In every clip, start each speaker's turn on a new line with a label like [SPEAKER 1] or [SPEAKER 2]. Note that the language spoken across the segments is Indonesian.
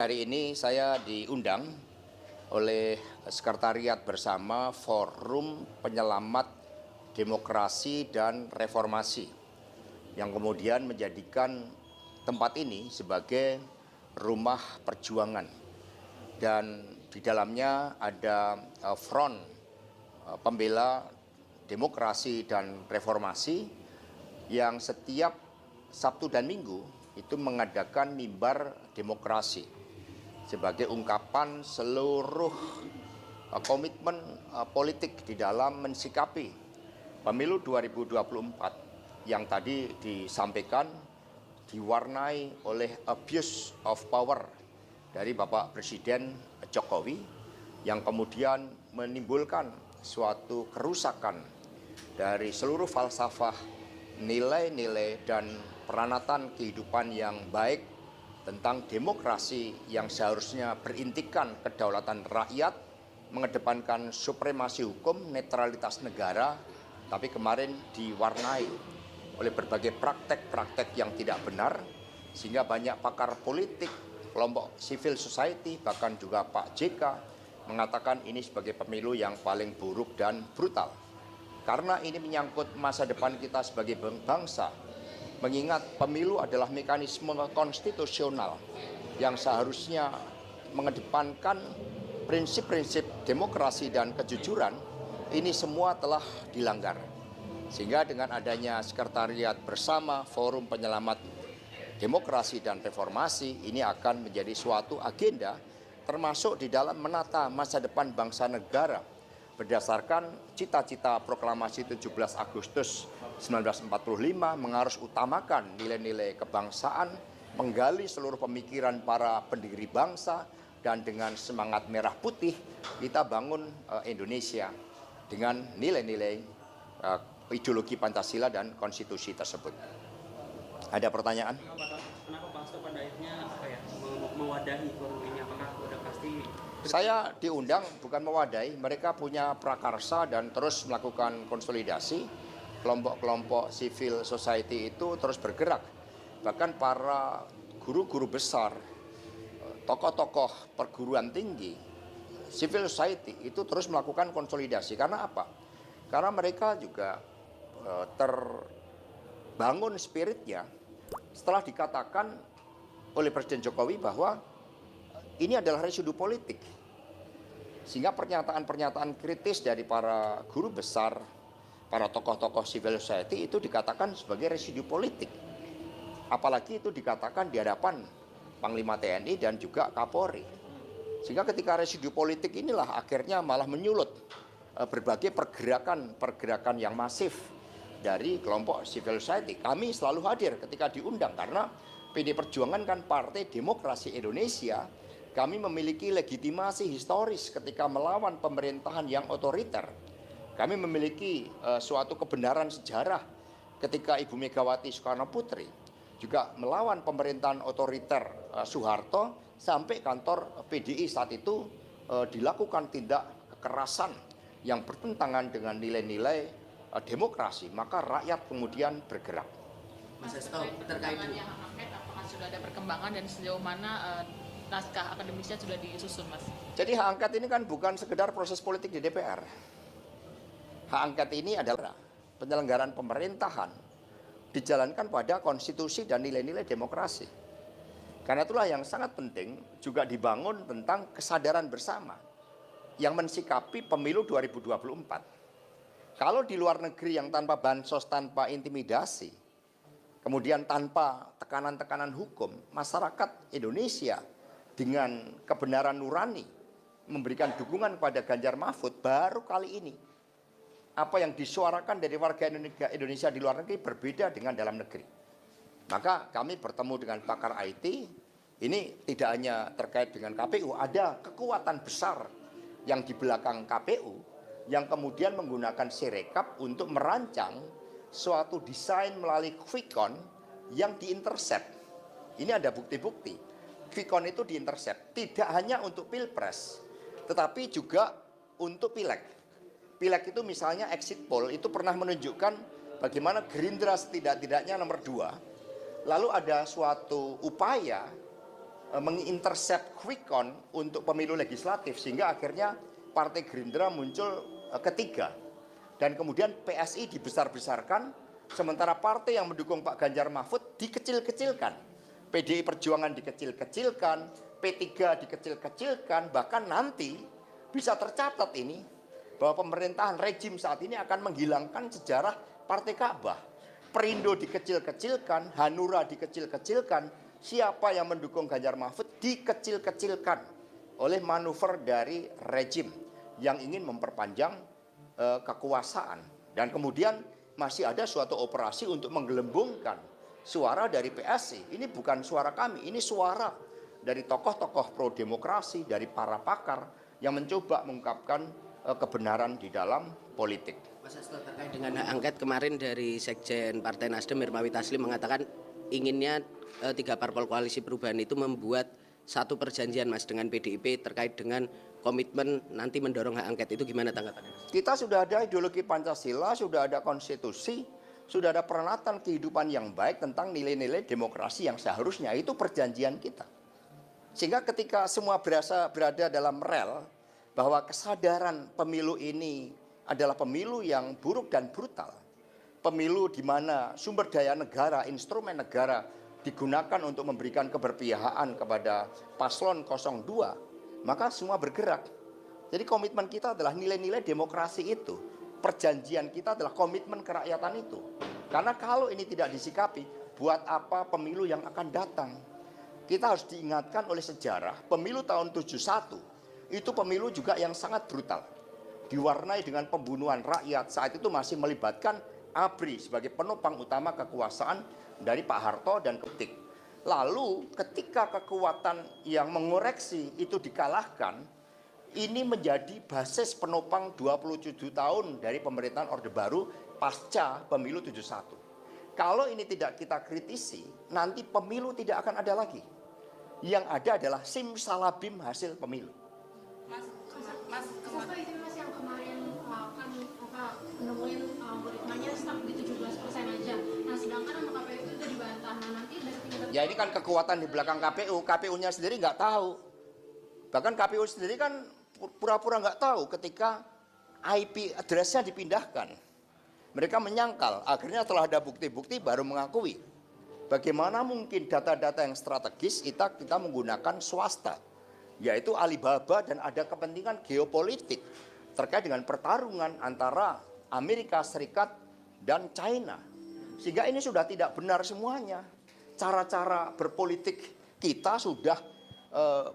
[SPEAKER 1] Hari ini saya diundang oleh Sekretariat Bersama Forum Penyelamat Demokrasi dan Reformasi yang kemudian menjadikan tempat ini sebagai rumah perjuangan, dan di dalamnya ada front pembela demokrasi dan reformasi yang setiap Sabtu dan Minggu itu mengadakan mimbar demokrasi sebagai ungkapan seluruh komitmen politik di dalam mensikapi pemilu 2024 yang tadi disampaikan diwarnai oleh abuse of power dari Bapak Presiden Jokowi yang kemudian menimbulkan suatu kerusakan dari seluruh falsafah, nilai-nilai dan peranatan kehidupan yang baik tentang demokrasi yang seharusnya berintikan kedaulatan rakyat, mengedepankan supremasi hukum, netralitas negara, tapi kemarin diwarnai oleh berbagai praktek-praktek yang tidak benar, sehingga banyak pakar politik, kelompok civil society, bahkan juga Pak JK mengatakan ini sebagai pemilu yang paling buruk dan brutal. Karena ini menyangkut masa depan kita sebagai bangsa, mengingat pemilu adalah mekanisme konstitusional yang seharusnya mengedepankan prinsip-prinsip demokrasi dan kejujuran, ini semua telah dilanggar. Sehingga dengan adanya Sekretariat Bersama Forum Penyelamat Demokrasi dan Reformasi, ini akan menjadi suatu agenda termasuk di dalam menata masa depan bangsa negara berdasarkan cita-cita proklamasi 17 Agustus 1945 mengharus utamakan nilai-nilai kebangsaan, menggali seluruh pemikiran para pendiri bangsa, dan dengan semangat merah putih kita bangun Indonesia dengan nilai-nilai ideologi Pancasila dan konstitusi tersebut. Ada pertanyaan?
[SPEAKER 2] Kenapa Pak Hasto pada akhirnya mewadahi forum ini? Apakah sudah pasti?
[SPEAKER 1] Saya diundang bukan mewadahi, mereka punya prakarsa dan terus melakukan konsolidasi. Kelompok-kelompok civil society itu terus bergerak. Bahkan para guru-guru besar, tokoh-tokoh perguruan tinggi, civil society itu terus melakukan konsolidasi. Karena apa? Karena mereka juga terbangun spiritnya setelah dikatakan oleh Presiden Jokowi bahwa ini adalah residu politik, sehingga pernyataan-pernyataan kritis dari para guru besar, para tokoh-tokoh civil society itu dikatakan sebagai residu politik. Apalagi itu dikatakan di hadapan Panglima TNI dan juga Kapolri. Sehingga ketika residu politik inilah akhirnya malah menyulut berbagai pergerakan yang masif dari kelompok civil society. Kami selalu hadir ketika diundang karena PD Perjuangan kan Partai Demokrasi Indonesia. Kami memiliki legitimasi historis ketika melawan pemerintahan yang otoriter. Kami memiliki suatu kebenaran sejarah ketika Ibu Megawati Soekarno Putri juga melawan pemerintahan otoriter Soeharto sampai kantor PDI saat itu dilakukan tindak kekerasan yang bertentangan dengan nilai-nilai demokrasi, maka rakyat kemudian bergerak.
[SPEAKER 3] Mas Hasto, terkait dengan hak angket, apakah sudah ada perkembangan dan sejauh mana naskah akademisnya sudah disusun, Mas?
[SPEAKER 1] Jadi hak angket ini kan bukan sekedar proses politik di DPR. Hak angket ini adalah penyelenggaraan pemerintahan dijalankan pada konstitusi dan nilai-nilai demokrasi. Karena itulah yang sangat penting juga dibangun tentang kesadaran bersama yang mensikapi pemilu 2024. Kalau di luar negeri yang tanpa bansos, tanpa intimidasi, kemudian tanpa tekanan-tekanan hukum, masyarakat Indonesia dengan kebenaran nurani memberikan dukungan kepada Ganjar Mahfud, baru kali ini apa yang disuarakan dari warga Indonesia di luar negeri berbeda dengan dalam negeri. Maka kami bertemu dengan pakar IT, ini tidak hanya terkait dengan KPU, ada kekuatan besar yang di belakang KPU yang kemudian menggunakan Sirekap untuk merancang suatu desain melalui quick count yang diintercept. Ini ada bukti-bukti. Quick count itu diintercept tidak hanya untuk pilpres, tetapi juga untuk pileg. Pileg itu misalnya exit poll itu pernah menunjukkan bagaimana Gerindra setidak-tidaknya nomor 2, lalu ada suatu upaya mengintercept quick count untuk pemilu legislatif, sehingga akhirnya Partai Gerindra muncul ketiga. Dan kemudian PSI dibesar-besarkan, sementara partai yang mendukung Pak Ganjar Mahfud dikecil-kecilkan. PDI Perjuangan dikecil-kecilkan, P3 dikecil-kecilkan, bahkan nanti bisa tercatat ini bahwa pemerintahan rejim saat ini akan menghilangkan sejarah Partai Ka'bah. Perindo dikecil-kecilkan, Hanura dikecil-kecilkan, siapa yang mendukung Ganjar Mahfud dikecil-kecilkan oleh manuver dari rejim yang ingin memperpanjang kekuasaan. Dan kemudian masih ada suatu operasi untuk menggelembungkan suara dari PSI. Ini bukan suara kami, ini suara dari tokoh-tokoh pro demokrasi, dari para pakar yang mencoba mengungkapkan kebenaran di dalam politik.
[SPEAKER 4] Mas Hasto, terkait dengan hak angket, kemarin dari Sekjen Partai Nasdem Hermawi Taslim mengatakan inginnya 3 parpol koalisi perubahan itu membuat satu perjanjian Mas dengan PDIP terkait dengan komitmen nanti mendorong hak angket. Itu gimana tanggapannya?
[SPEAKER 1] Kita sudah ada ideologi Pancasila, sudah ada konstitusi, sudah ada peralatan kehidupan yang baik tentang nilai-nilai demokrasi yang seharusnya itu perjanjian kita. Sehingga ketika semua berada dalam rel bahwa kesadaran pemilu ini adalah pemilu yang buruk dan brutal, pemilu di mana sumber daya negara, instrumen negara digunakan untuk memberikan keberpihakan kepada paslon 02, maka semua bergerak. Jadi komitmen kita adalah nilai-nilai demokrasi itu. Perjanjian kita adalah komitmen kerakyatan itu. Karena kalau ini tidak disikapi, buat apa pemilu yang akan datang? Kita harus diingatkan oleh sejarah, pemilu tahun 71 itu pemilu juga yang sangat brutal. Diwarnai dengan pembunuhan rakyat, saat itu masih melibatkan ABRI sebagai penopang utama kekuasaan dari Pak Harto dan Ketik. Lalu ketika kekuatan yang mengoreksi itu dikalahkan, ini menjadi basis penopang 27 tahun dari pemerintahan Orde Baru pasca pemilu 71. Kalau ini tidak kita kritisi, nanti pemilu tidak akan ada lagi. Yang ada adalah simsalabim hasil pemilu.
[SPEAKER 5] Mas, itu Mas yang kemarin kan menemuin algoritmanya stuck di 17% aja. Nah, sedangkan sama KPU itu dibantah. Nah, nanti dari tingkat...
[SPEAKER 1] Ya ini kan kekuatan di belakang KPU. KPU-nya sendiri nggak tahu. Bahkan KPU sendiri kan pura-pura nggak tahu ketika IP address-nya dipindahkan. Mereka menyangkal. Akhirnya setelah ada bukti-bukti baru mengakui. Bagaimana mungkin data-data yang strategis kita menggunakan swasta, yaitu Alibaba, dan ada kepentingan geopolitik terkait dengan pertarungan antara Amerika Serikat dan China. Sehingga ini sudah tidak benar semuanya. Cara-cara berpolitik kita sudah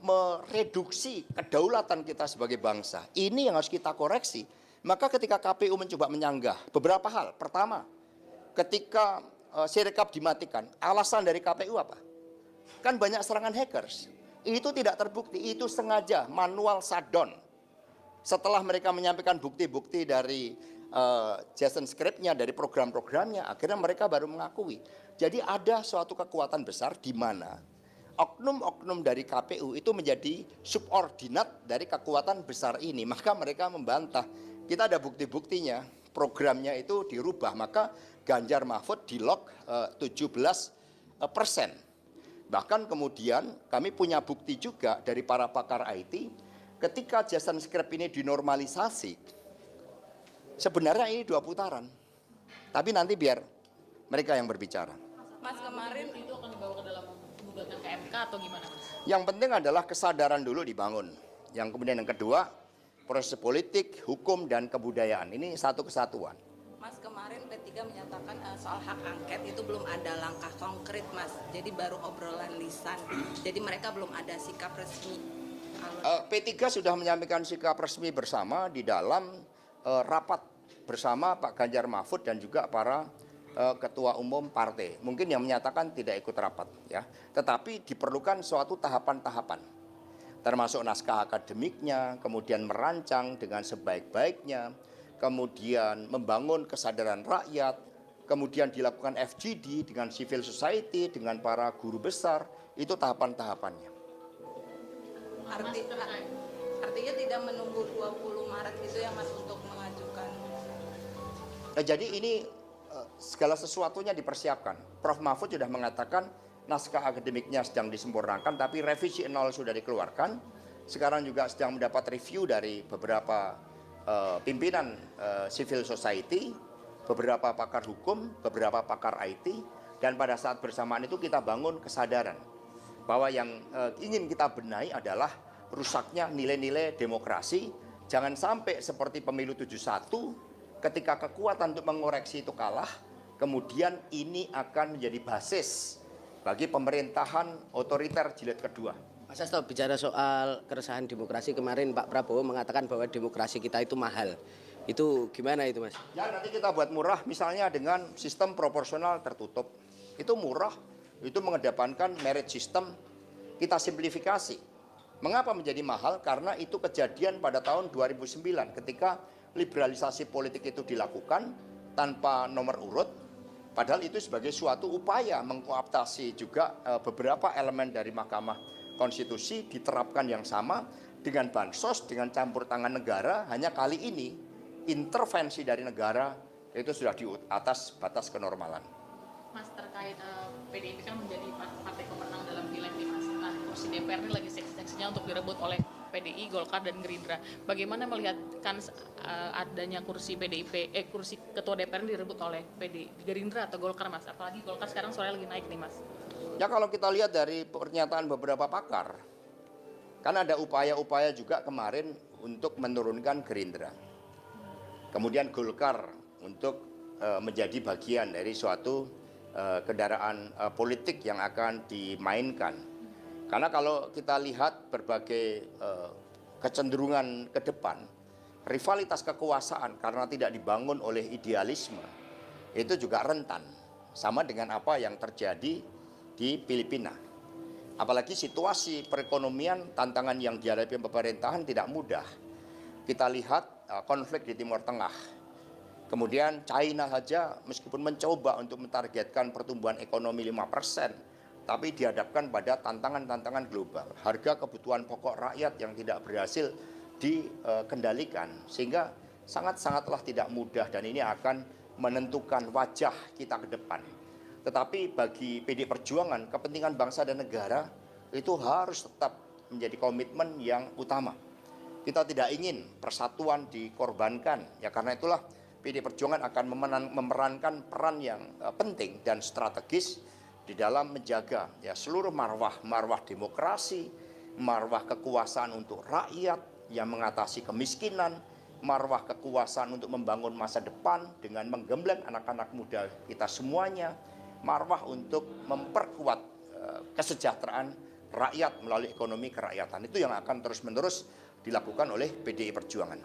[SPEAKER 1] mereduksi kedaulatan kita sebagai bangsa. Ini yang harus kita koreksi. Maka ketika KPU mencoba menyanggah beberapa hal. Pertama, ketika Sirekap dimatikan, alasan dari KPU apa? Kan banyak serangan hackers. Itu tidak terbukti, itu sengaja manual shutdown. Setelah mereka menyampaikan bukti-bukti dari JSON script-nya, dari program-programnya, akhirnya mereka baru mengakui. Jadi ada suatu kekuatan besar di mana oknum-oknum dari KPU itu menjadi subordinat dari kekuatan besar ini. Maka mereka membantah. Kita ada bukti-buktinya, programnya itu dirubah, maka Ganjar Mahfud di lock 17%. Bahkan kemudian kami punya bukti juga dari para pakar IT, ketika JSON script ini dinormalisasi, sebenarnya ini 2 putaran. Tapi nanti biar mereka yang berbicara.
[SPEAKER 3] Mas, kemarin itu akan dibawa ke dalam gugatan ke MK atau gimana, Mas?
[SPEAKER 1] Yang penting adalah kesadaran dulu dibangun. Yang kemudian yang kedua, proses politik, hukum, dan kebudayaan. Ini satu kesatuan.
[SPEAKER 6] Mas, kemarin P3 menyatakan soal hak angket itu belum ada langkah konkret, Mas. Jadi baru obrolan lisan. Jadi mereka belum ada sikap resmi.
[SPEAKER 1] P3 sudah menyampaikan sikap resmi bersama di dalam rapat bersama Pak Ganjar Mahfud dan juga para ketua umum partai. Mungkin yang menyatakan tidak ikut rapat, ya. Tetapi diperlukan suatu tahapan-tahapan, termasuk naskah akademiknya, kemudian merancang dengan sebaik-baiknya, kemudian membangun kesadaran rakyat, kemudian dilakukan FGD dengan civil society, dengan para guru besar, itu tahapan-tahapannya.
[SPEAKER 6] Artinya tidak menunggu 20 Maret itu ya, Mas, untuk mengajukan.
[SPEAKER 1] Jadi ini segala sesuatunya dipersiapkan. Prof. Mahfud sudah mengatakan naskah akademiknya sedang disempurnakan, tapi revisi 0 sudah dikeluarkan. Sekarang juga sedang mendapat review dari beberapa pimpinan civil society, beberapa pakar hukum, beberapa pakar IT, dan pada saat bersamaan itu kita bangun kesadaran bahwa yang ingin kita benahi adalah rusaknya nilai-nilai demokrasi. Jangan sampai seperti pemilu 71 ketika kekuatan untuk mengoreksi itu kalah, kemudian ini akan menjadi basis bagi pemerintahan otoriter jilid kedua.
[SPEAKER 4] Mas Hasto, bicara soal keresahan demokrasi, kemarin Pak Prabowo mengatakan bahwa demokrasi kita itu mahal. Itu gimana itu, Mas?
[SPEAKER 1] Ya, nanti kita buat murah misalnya dengan sistem proporsional tertutup. Itu murah, itu mengedepankan merit system, kita simplifikasi. Mengapa menjadi mahal? Karena itu kejadian pada tahun 2009 ketika liberalisasi politik itu dilakukan tanpa nomor urut. Padahal itu sebagai suatu upaya mengkooptasi juga beberapa elemen dari Mahkamah Konstitusi diterapkan yang sama dengan bansos, dengan campur tangan negara. Hanya kali ini intervensi dari negara itu sudah di atas batas kenormalan.
[SPEAKER 3] Mas, terkait PDIP kan menjadi partai pemenang dalam pileg nih Mas. Nah, kursi DPR ini lagi seksi-seksinya untuk direbut oleh PDI, Golkar, dan Gerindra. Bagaimana melihat kan adanya kursi PDIP, kursi ketua DPR ini direbut oleh PDI, Gerindra atau Golkar, Mas? Apalagi Golkar sekarang suaranya lagi naik nih, Mas.
[SPEAKER 1] Ya, kalau kita lihat dari pernyataan beberapa pakar, kan ada upaya-upaya juga kemarin untuk menurunkan Gerindra. Kemudian Golkar untuk menjadi bagian dari suatu kendaraan politik yang akan dimainkan. Karena kalau kita lihat berbagai kecenderungan ke depan, rivalitas kekuasaan karena tidak dibangun oleh idealisme, itu juga rentan. Sama dengan apa yang terjadi di Filipina. Apalagi situasi perekonomian, tantangan yang dihadapi pemerintahan tidak mudah. Kita lihat konflik di Timur Tengah. Kemudian China saja meskipun mencoba untuk mentargetkan pertumbuhan ekonomi 5%, tapi dihadapkan pada tantangan-tantangan global. Harga kebutuhan pokok rakyat yang tidak berhasil dikendalikan. Sehingga sangat-sangatlah tidak mudah dan ini akan menentukan wajah kita ke depan. Tetapi bagi PD Perjuangan, kepentingan bangsa dan negara itu harus tetap menjadi komitmen yang utama. Kita tidak ingin persatuan dikorbankan. Ya, karena itulah PD Perjuangan akan memerankan peran yang penting dan strategis di dalam menjaga ya seluruh marwah demokrasi, marwah kekuasaan untuk rakyat yang mengatasi kemiskinan, marwah kekuasaan untuk membangun masa depan dengan menggembleng anak-anak muda kita semuanya, marwah untuk memperkuat kesejahteraan rakyat melalui ekonomi kerakyatan. Itu yang akan terus-menerus dilakukan oleh PDI Perjuangan.